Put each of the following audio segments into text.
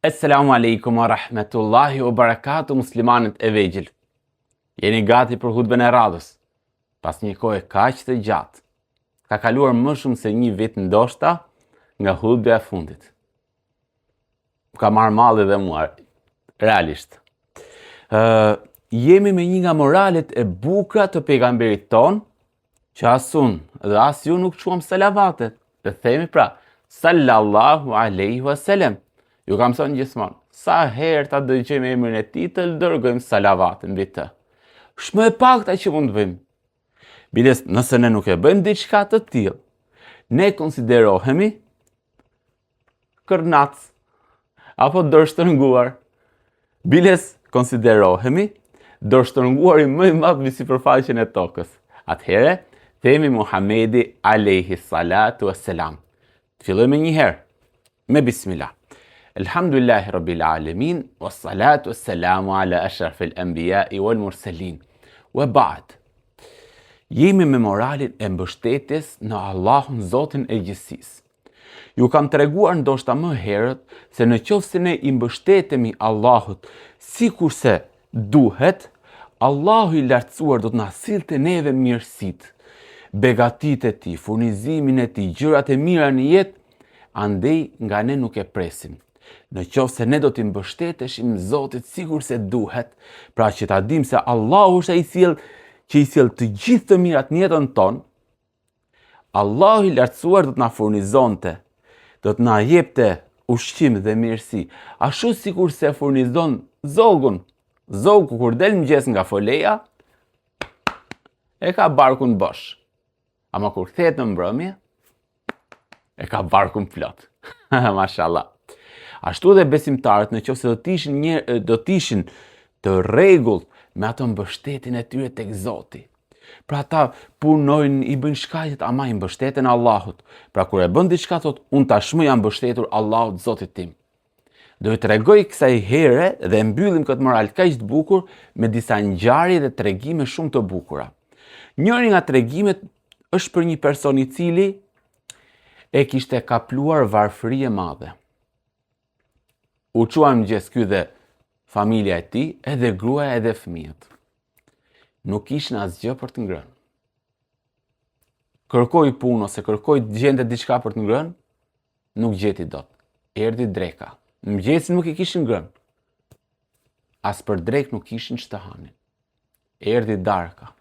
Assalamu alaikum wa rahmetullahi wa barakatuh, muslimanët e vegjël. Jeni gati për hutbën e radhës? Pas një kohë kaq të gjatë. Ka kaluar më shumë se një vit ndoshta nga hutbja e fundit. Ka marrë malli dhe mua, realisht. Jemi me një nga moralet e bukura të pejgamberit ton, që as unë dhe as ju nuk quam salavatet. Dhe themi pra, sallallahu alaihi wasallam. Ju kam thënë gjithmonë, sa herë ta dëgjojmë emrin e tij të dërgojmë salavatin mbi të. Shmë e pakta që mund të bëjmë. Biles, nëse ne nuk e bëjmë diçka të tillë, ne konsiderohemi kërnac apo dorështërnguar. Biles, konsiderohemi dorështërnguari më i madh mbi sipërfaqen e tokës. Atëherë, themi Muhamedi alayhi salatu wassalam. Fillojmë një herë me bismillah. Elhamdulillahi rabbil alamin, wassalatu wassalamu ala ashrafil anbiya'i wal mursalin. Wa ba'd. Jemi me moralin e mbështetjes në Allahun Zotin e gjithësisë. Ju kam treguar ndoshta më herët se në qoftë se ne i mbështetemi Allahut sikurse duhet, Allahu i lartësuar do të na sillte neve mirësitë, begatitë e tij, furnizimin e tij, gjërat e mira në jetë, andej nga ne nuk e presim. Në qoftë se ne do t'i mbështeteshim Zotit sikur se duhet, pra që ta dim se Allahu është ai që i sjell të gjithë të mirat në jetën tonë, Allahu i lartësuar do të na furnizonte, do të na jepte ushqim dhe mirësi, ashtu sikur se furnizon zogun. Zogu kur del mëngjes nga foleja, e ka barkun bosh. Ama kur kthehet në mbrëmje, e ka barkun plot. Mashallah. Ashtu dhe besimtarët, në qoftë se do t'ishin të rregullt me atë mbështetjen e tyre tek Zoti. Pra ata punojnë, i bëjnë shkaqet, ama i mbështeten Allahut. Pra kur e bën diçka thotë, unë tashmë jam mbështetur Allahut Zotit tim. Do të tregoj kësaj here dhe mbyllim këtë moral kaq të bukur me disa ngjarje dhe tregime shumë të bukura. Njëri nga tregimet është për një person i cili e kishte kapluar varfëri e madhe. U quan mëngjes ky dhe familja e tij, edhe gruaja edhe fëmijët. Nuk kishin asgjë për të ngrënë. Kërkoi punë ose kërkoi gjente diçka për të ngrënë, nuk gjeti dot. Erdhi dreka. Mëngjesin nuk i kishin ngrënë. As për drek nuk kishin ç'të hanin. Erdhi darka.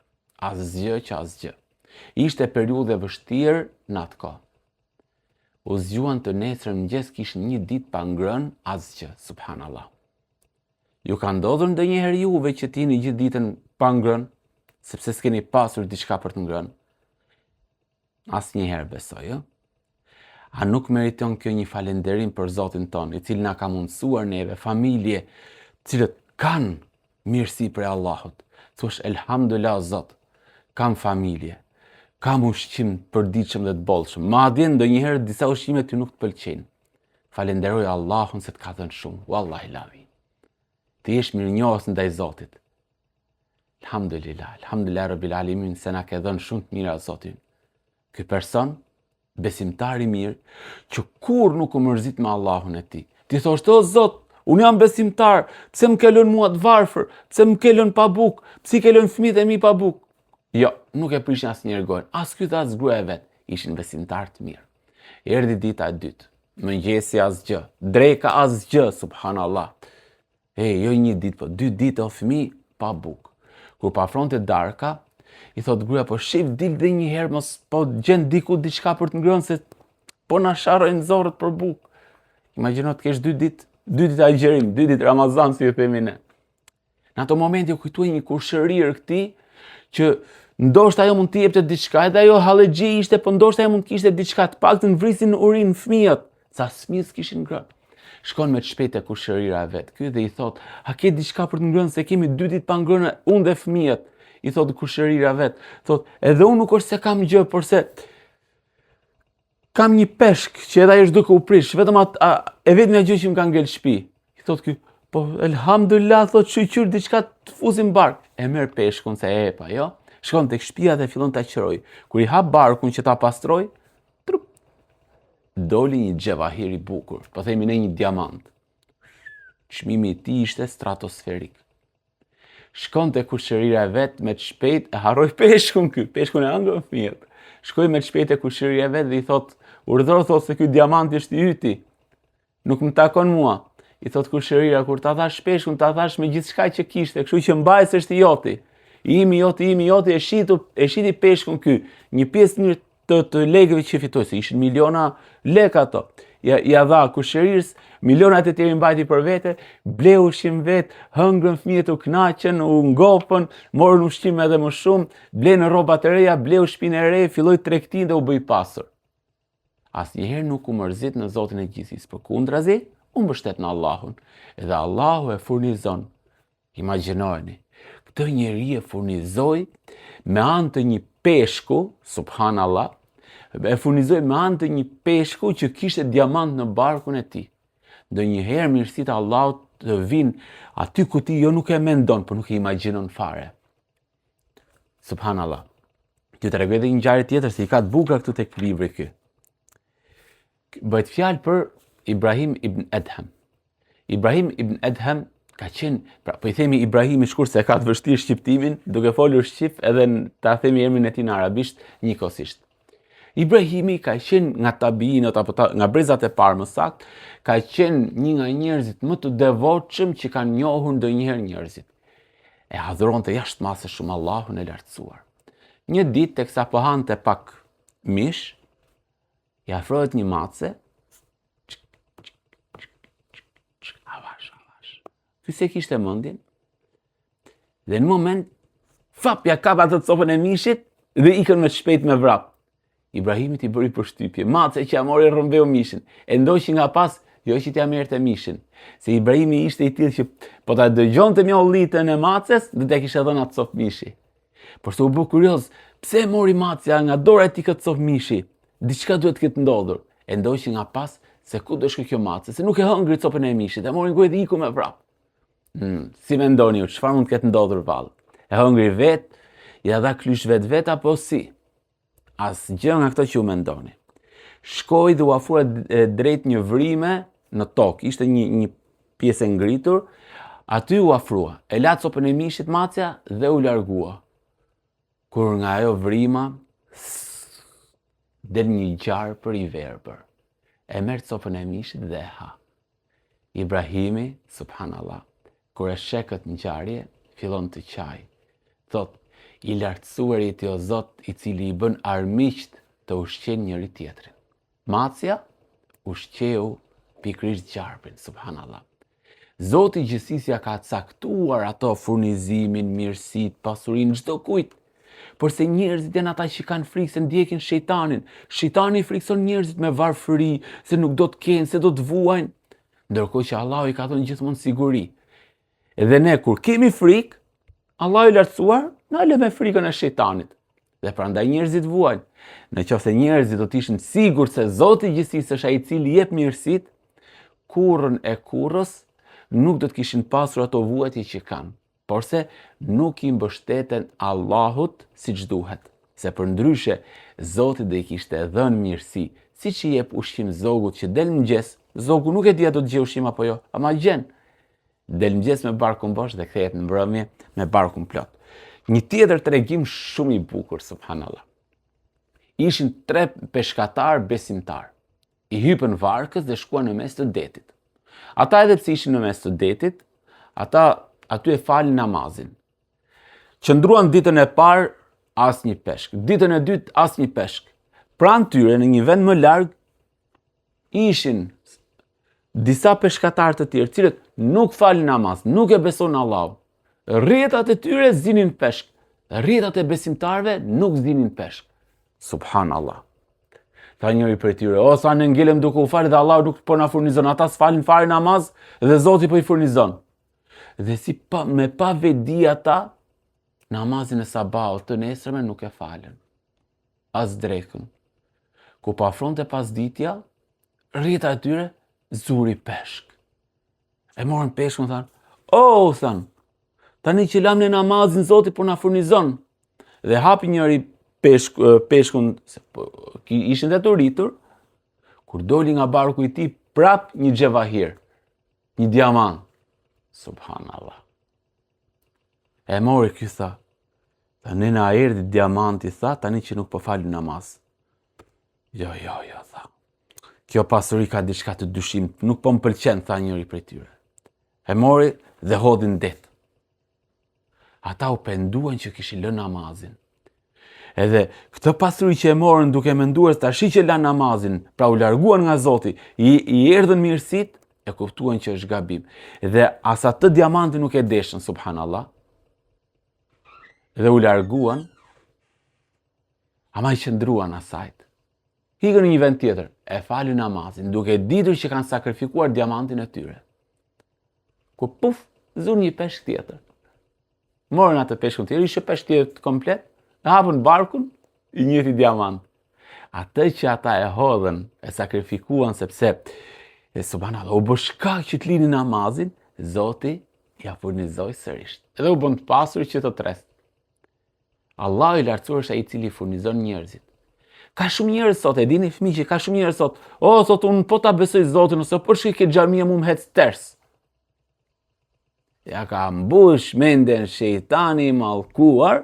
Asgjë që asgjë. Ishte periudhë e vështirë në atë kohë. U zgjuan të nesër mëngjes kishin një ditë pa ngrënë asgjë, subhanallahu. Ju ka ndodhur ndonjëherë juve që t'jeni gjithë ditën pa ngrënë, sepse s'keni pasur diçka për të ngrënë? Asnjëherë besoj, ë? A nuk meriton kjo një falënderim për Zotin ton, i cili na ka mundësuar neve, familje, cilët kanë mirësi prej Allahut. Thuash elhamdulillah Zot, kam familje. Kam ushqim përditshëm dhe të bollshëm. Madje ndonjëherë disa ushqime ty nuk të pëlqejnë. Falenderoj Allahun se të ka dhënë shumë. Wallahi lavi. Ti je mirënjohës ndaj Zotit. Alhamdulillah, alhamdulillah rabbil alamin se na ka dhënë shumë të mira Zoti. Ky person, besimtar i mirë, që kur nuk u mërzit me Allahun e tij. Ti thosh, o Zot, unë jam besimtar, pse më ke lënë mua të varfër, pse më ke lënë pa bukë, pse ke lënë fëmijët e mi pa bukë? Jo, nuk e prishin asnjëherë gojën. As ky dhe as gruaja e vet ishin besimtar të mirë. Erdhi dita e dytë. Mëngjesi asgjë, dreka asgjë, subhanallah. Jo një ditë, po 2 ditë o fëmijë pa bukë. Kur pafronte darka, i thot gruaja, po shif dil dhe një herë, mos po gjen diku diçka për të ngrënë se po na sharrojnë zorët për bukë. Imagjino të kesh 2 ditë agjerim, 2 ditë Ramazan si e themi ne. Në ato momente u kujtuaj një kushërir këtij që ndoshta ajo mund t'i jepte diçka, edhe ajo hallexhi ishte, po ndoshta ajo mund kishte diçka, të paktën vrisin në urinë fëmijët, sa fëmijët kishin ngrënë. Shkon me të shpejtë ku shërira e vet. Ky dhe i thot, "A ke diçka për të ngrënë se kemi 2 ditë pa ngrënë unë dhe fëmijët?" I thot kushërira vet. Thot, "Edhe unë nuk është se kam gjë, por se kam një peshk që edhe ai është duke u prish, vetëm e vetmja gjë që më ka ngel shtëpi." I thot ky, "Po elhamdulillah, thot shqyr diçka të fuzim bark." E merr peshkun se e epa, jo? Shkon tek shtëpia dhe fillon ta qëroj. Kur i hap barkun që ta pastroj, doli një xhevahir i bukur, po themi ne një diamant. çmimi i tij ishte stratosferik. Shkonte kushërira e vet me të shpejt, e harroi peshkun peshkun e ëngrën fëmijët. Shkoi me të shpejt e kushërira e vet dhe i thot, urdhër thot se ky diamant është i yti. Nuk më takon mua. I thot kushërira, kur ta thash peshkun, ta thash me gjithçka që kishte, kështu që mbaj se është i joti. I imi joti, e shiti peshkun ky. Një pjesë të lekëve që fitoi, se ishin miliona lek ato. Ja dha kushërirës, milionat e tjerë mbajti për vete, bleu ushqim vet, hëngrën fëmijët u kënaqën, u ngopën, morën ushqim edhe më shumë, blenë rroba të reja, bleu shtëpinë e re, filloi tregtin dhe u bë i pasur. Asnjëherë nuk u mërzit në Zotin e gjithësisë, përkundrazi, u mbështet në Allahun. Edhe Allahu e furnizon. Imagjinojeni, këtë njeri e furnizoi me anë të një peshku, subhanallah, e furnizoi me anë të një peshku që kishte diamant në barkun e tij. Ndonjëherë mirësitë e Allahut të vinë aty ku ti jo nuk e mendon, por nuk e imagjinon fare. Subhanallah. Ju tregoj edhe një ngjarje tjetër se i ka të bukur këtu tek libri ky. Bëhet fjalë për Ibrahim ibn Adham. Ibrahim ibn Adham ka qenë, pra po i themi Ibrahim i shkurt se ka të vështirë shqiptimin, duke folur shqip edhe ta themi emrin e tij në arabisht njëkohësisht. Ibrahimi ka qenë nga tabiinët apo nga brezat e parë më saktë, ka qenë një nga njerëzit më të devotshëm që kanë njohur ndonjëherë njerëzit. E adhuronte jashtëmase shumë Allahun e lartësuar. Një ditë teksa po hante pak mish, i afrohet një mace. Avash. Ky se kishte mendjen. Dhe në moment ja kap atë copën e mishit dhe ikën me shpejt me vrap. Ibrahimit i bëri përshtypje, mace që ja mori rrëmbeu mishin, e ndoqi nga pas, jo që t'ja merrte mishin. Se Ibrahimi ishte i tillë që po ta dëgjonte mjaullitën e maces, do t'ja kishte dhënë atë copë mishi. Por se u bë kurioz, pse mori macja nga dora e tij këtë copë mishi? Diçka duhet të ketë ndodhur. E ndoqi nga pas se ku do shkoj kjo mace, se nuk e hëngri copën e mishit, e mori gojë dhe iku me vrap. Si mendoni ju, çfarë mund të ketë ndodhur vallë? E hëngri vet, ja dha klysh vet apo si? Asgjë nga këto që u mendoni. Shkoi dhe u afrua drejt një vrime në tokë. Ishte një pjesë e ngritur. Aty u afrua. E la copën e mishit macja dhe u largua. Kur nga ajo vrima del një gjarë për i verbër. E merr copën e mishit dhe e ha. Ibrahimi, subhanallah, kur e sheh këtë ngjarje, fillon të qaj. Thot, i lartësuarit o Zot i cili i bën armiqt të ushqejnë njëri tjetrin. Macja ushqeu pikërisht gjarpin, subhanallah. Zoti i gjithësisë ja ka caktuar ato furnizimin, mirësitë, pasurinë çdo kujt. Por se njerëzit janë ata që kanë frikë se ndjekin shejtanin. Shejtani frikson njerëzit me varfëri, se nuk do të kenë, se do të vuajnë. Ndërkohë që Allahu i ka dhënë gjithmonë siguri. Edhe ne kur kemi frikë, Allahu i lartësuar na lë me frikën e shejtanit. Dhe prandaj njerëzit vuajnë. Nëse njerëzit do të ishin sigurt se Zoti i gjithësisë është ai i cili jep mirësitë, kurrën e kurrës nuk do të kishin pasur ato vuajtje që kanë. Por se nuk i mbështeten Allahut siç duhet. Se përndryshe Zoti do i kishte dhënë mirësi, siç i jep ushqim zogut që del mëngjes, zogu nuk e di a do të gjej ushqim apo jo, ama gjen. Del mëngjes me barkun bosh dhe kthehet në mbrëmje me barkun plot. Një tjetër tregim shumë i bukur, subhanallah. Ishin 3 peshkatar besimtar. I hypën varkës dhe shkuan në mes të detit. Ata edhe pse ishin në mes të detit, ata aty e falin namazin. Qëndruan ditën e parë asnjë peshk, ditën e dytë asnjë peshk. Pranë tyre në një vend më larg ishin disa peshkatar të tjerë, cilët nuk falin namaz, nuk e besojnë Allahun. Rrjetat e tyre zinin peshk, rrjetat e besimtarve nuk zinin peshk. Subhanallah. Tha njëri prej tyre, o sa ne ngelem duke u falë dhe Allahu nuk po na furnizon, ata s'falin fare namaz dhe Zoti po i furnizon. Dhe me pa vedi ata, namazin e sabahut të nesërme nuk e falen. As drekën. Ku pa afronte pasditja, rrjetat e tyre zuri peshk. E morën peshkun, thanë, thanë, tani që lam në namazin Zoti po na furnizon. Dhe hapi njëri peshkun, ishin dhe të rritur, kur doli nga barku i tij prap një xhevahir, një diamant. Subhanallah. E mori ky tha, nëna erdhi diamanti, tha, tani që nuk po falu namaz. Jo, tha. Kjo pasuri ka diçka të dyshim, nuk po më pëlqen, tha njëri prej tyre. E mori dhe hodhin det. Ata u penduan që kishin lënë namazin. Edhe këtë pasuri që e morën duke menduar tash që la namazin, pra u larguan nga Zoti, i erdhën mirësit, e kuptuan që është gabim. Dhe as atë diamanti nuk e deshën, subhanallah. Dhe u larguan, ama i qëndruan asajt. Hikën në një vend tjetër, e falën namazin, duke ditur që kanë sakrifikuar diamantin e tyre. Ku puf, zun një peshk tjetër. Morën atë peshkun tjetër, ishte peshk tjetër komplet, e hapën barkun, i njëjti diamant. Atë që ata e hodhën, e sakrifikuan sepse, subhanallah, u bë shkak që të lini namazin, Zoti ja furnizoi sërish. Edhe u bën të pasur që të tresë. Allahu i lartësuar është ai i cili furnizon njerëzit. Ka shumë njerëz sot, e dini fëmijë që ka shumë njerëz sot. Sot unë po ta besoj Zotin ose po shkoj ke xhamia mu më hec ters. Ja ka mbush menden shejtani i mallkuar,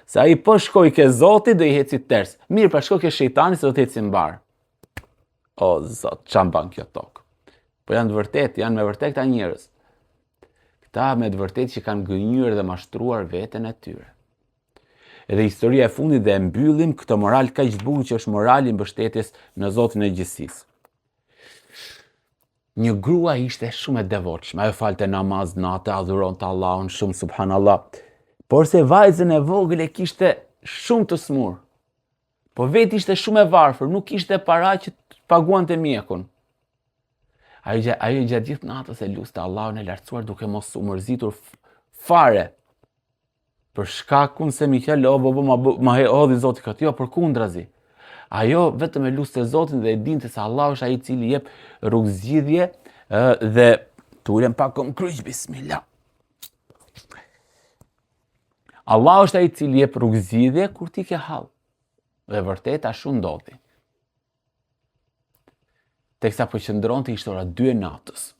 se ai po shkoj ke Zoti do i heci ters. Mirë, pra shkoj ke shejtani se do të heci mbar. O Zot, çam ban kjo tokë. Po janë me vërtet këta njerëz. Këta me të vërtet që kanë gënjur dhe mashtruar veten e tyre. Edhe historia e fundit dhe e mbyllim këtë moral kaq të bukur që është morali i mbështetjes në Zotin e gjithësisë. Një grua ishte shumë e devotshme, ajo falte namaz natë, adhuronte Allahun shumë, subhanallah. Por se vajzën e vogël e kishte shumë të smur. Po vetë ishte shumë e varfër, nuk kishte para që të paguante mjekun. Ajo gjatë gjithë natës e luste Allahun e lartësuar duke mos u mërzitur fare. Për shkakun se mi qelë, ma hodhi Zoti këtë, jo, përkundrazi. Ajo vetëm e luste Zotin dhe e dinte se Allah është ai i cili jep rrugëzgjidhje dhe tulem pak kom kryq, bismillah. Allah është ai i cili jep rrugëzgjidhje kur ti ke hall. Dhe vërtet ashtu ndodhi. Teksa po qëndronte ishte ora 2 e natës.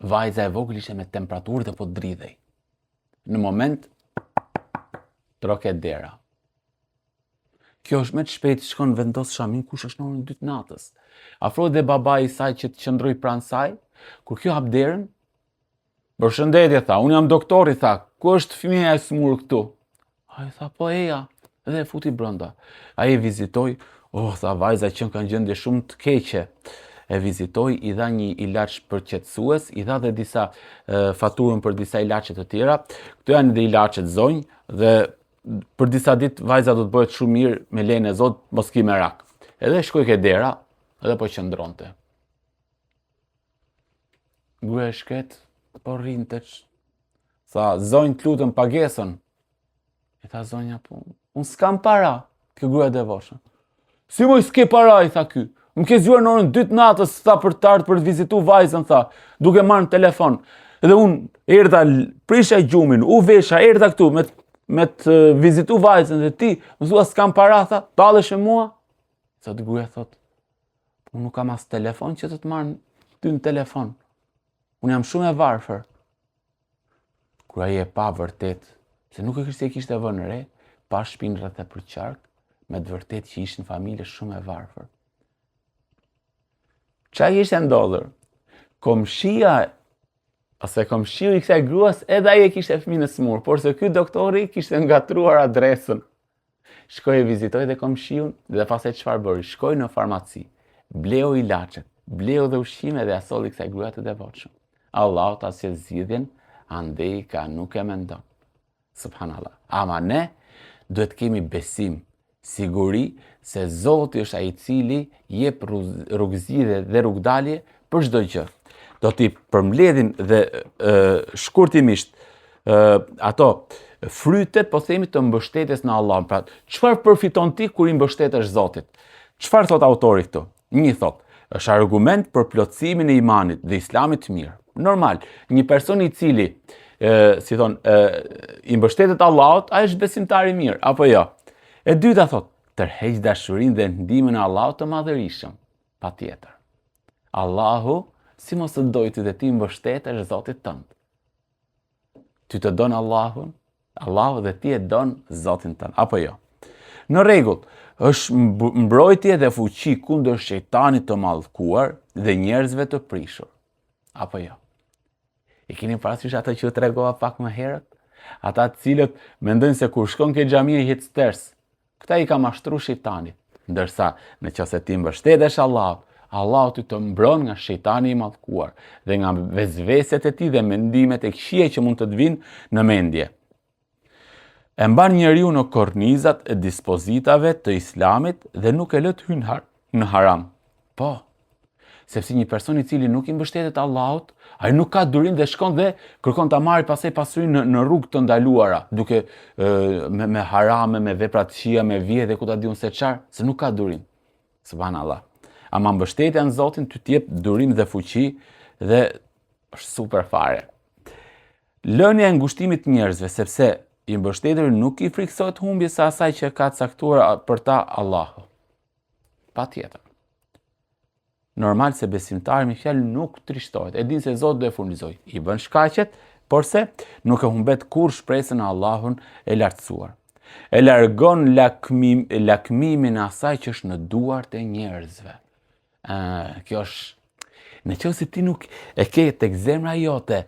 Vajza e vogël ishte me temperaturë dhe po dridhej. Në moment troket dera. Kjo është me të shpejt shkon vendos shamin kush është në orën 2 të natës. Afrohet dhe babai i saj që të qëndroi pranë saj, kur kjo hap derën, "Përshëndetje", tha, "unë jam doktori", tha, "ku është fëmia e smur këtu?" Ai tha, "Po eja", dhe e futi brenda. Ai e vizitoi, tha, vajza që kanë gjendje shumë të keqe. E vizitoi, i dha një ilaç përqetësues, i dha dhe disa faturën për disa ilaçe të tjera. Këto janë dhe ilaçet zonjë dhe për disa ditë vajza do të bëhet shumë mirë me lejen e Zotit, mos ki merak. Edhe shkoi ke dera, edhe po qëndronte. Gruaja shket, po rrinte. Tha, "Zonjë, të lutem pagesën." I tha zonja, "Po, unë s'kam para." Kjo gruaja devotshme. "Si moj s'ke para", i tha ky. "Më ke zgjuar në orën 2 të natës, tha, për të ardhur për të vizitu vajzën", tha, duke marrë në telefon. Edhe unë erdha, prisha gjumin, u vesha, erdha këtu me të vizitu vajzën dhe ti, më thua s'kam para, tha, "Tallesh me mua?" Sot gruaja thot, "Unë nuk kam as telefon që të marrë ty në telefon. Unë jam shumë e varfër." Gruaja e pa vërtet, se nuk e kishte vënë re, pa shpinë rreth e për qark, me të vërtet që ishin familje shumë e varfër. Qa ishte ndodhur? Komshia i kësaj gruas edhe ai e kishte fëmijën e smur, por se ky doktori kishte ngatruar adresën. Shkoi e vizitoi dhe komshiun dhe pastaj çfarë bëri? Shkoi në farmaci, bleu ilaçet, bleu dhe ushqime dhe ja solli kësaj gruaje të devotshme. Allahu ta sjell zgjidhjen, andej ka nuk e mendon. Subhanallah. Ama ne duhet kemi besim, siguri se Zoti është ai i cili jep rrugëzgjidhje dhe rrugdalje për çdo gjë. Do t'i përmbledhin dhe shkurtimisht ato frytet, po themi, të mbështetjes në Allah. Pra, çfarë përfiton ti kur i mbështetesh Zotit? Çfarë thot autori këtu? Një thot, është argument për plotësimin e imanit dhe islamit të mirë. Normal, një person i cili i mbështetet Allahut, ai është besimtar i mirë, apo jo? E dyta thot, tërheq dashurinë dhe ndihmën e Allahut të madhërisëm. Patjetër. Allahu si mos të doj ty dhe ti mbështetesh Zotit tënd. Ty të don Allahun, Allahu dhe ti e don Zotin tënd, apo jo? Në rregull, është mbrojtje dhe fuqi kundër shejtanit të mallkuar dhe njerëzve të prishur, apo jo? E keni parasysh ata që u tregova pak më herët? Ata të cilët mendojnë se kur shkon ke xhamia i het sters, këta i ka mashtruar shejtani, ndërsa nëse ti mbështetesh Allahut, Allahu ty të mbron nga shejtani i mallkuar dhe nga vezveset e tij dhe mendimet e këqija që mund të të vinë në mendje. E mban njeriu në kornizat e dispozitave të Islamit dhe nuk e lë të hyjë në haram. Po, sepse një person i cili nuk i mbështetet Allahut, ai nuk ka durim dhe shkon dhe kërkon ta marrë pastaj pasurinë në rrugë të ndaluara, duke me harame, me vepra të këqija, me vije dhe ku ta diun se çfarë, se nuk ka durim. Subhanallah. Ama mbështetja në Zotin ty t'jep durim dhe fuqi dhe është super fare. Lënia e ngushtimit njerëzve, sepse i mbështetur nuk i friksohet humbjes së asaj që ka caktuar për ta Allahu. Patjetër. Normal se besimtari me fjalë nuk trishtohet. E din se Zoti do e furnizoj. I bën shkaqet, por se nuk e humbet kur shpresën në Allahun e lartësuar. E largon lakmimin e asaj që është në duart e njerëzve. Kjo është, nëse ti nuk e ke tek zemra jote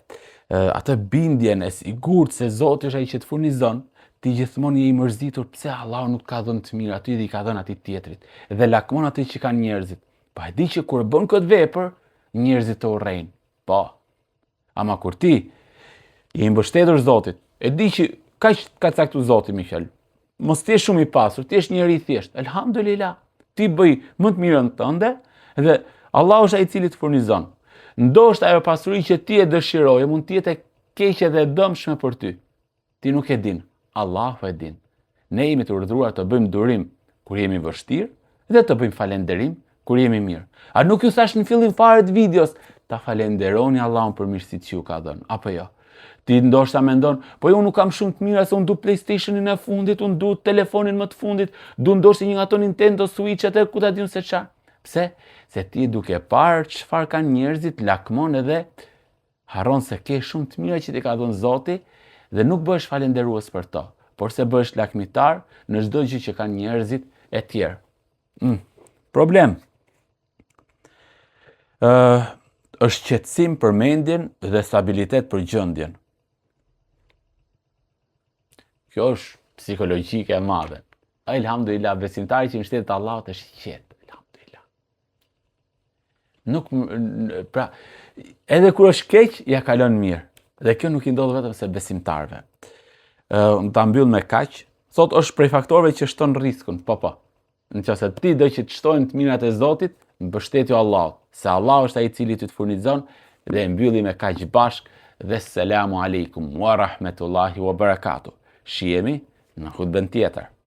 atë bindjen e sigurt se Zoti është ai që të furnizon, ti gjithmonë je i mërzitur pse Allahu nuk ka dhënë të mirë aty dhe i ka dhënë atij tjetrit. Dhe lakmon atë që kanë njerëzit. Pa e di që kur bën këtë vepër, njerëzit të urrejnë. Po. Ama kur ti je i mbështetur Zotit, e di që kaq ka caktuar Zoti me fjalë. Mos ti je shumë i pasur, ti je njëri i thjesht. Elhamdulillah. Ti bëj më të mirën tënde dhe Allahu është ai i cili të furnizon. Ndoshta ajo pasuri që ti e dëshiroje mund të jetë e keqe dhe e dëmshme për ty. Ti nuk e din, Allahu e din. Ne jemi të urdhëruar të bëjmë durim kur jemi vështirë dhe të bëjmë falënderim kur jemi mirë. A nuk ju thash në fillim fare të videos, ta falenderoni Allahun për mirësitë që ju ka dhënë, apo jo? Ti ndoshta mendon, po unë nuk kam shumë të mira se unë du PlayStationin e fundit, unë du telefonin më të fundit, du ndoshta një nga ato Nintendo Switch atë ku ta diun se çfarë. Pse? Se ti duke parë çfarë kanë njerëzit, lakmon edhe harron se ke shumë të mira që ti ka dhënë Zoti dhe nuk bëhesh falënderues për to, por se bëhesh lakmitar në çdo gjë që kanë njerëzit e tjerë. Problem. Është qetësim për mendjen dhe stabilitet për gjendjen. Kjo është psikologjike e madhe. Elhamdulillah, besimtari që mbështetet Allahut është i qetë. Elhamdulillah. Pra, edhe kur është keq, ja kalon mirë. Dhe kjo nuk i ndodh vetëm se besimtarve. Ta mbyll me kaq. Sot është prej faktorëve që shton rrezikun. Po. Nëse ti do që të shtojnë të mirat e Zotit, mbështetju Allahut, se Allah është ai i cili të furnizon dhe e mbylli me kaq bashk dhe selamu alaikum wa rahmetullahi wa barakatuh. Shihemi në hutbën tjetër.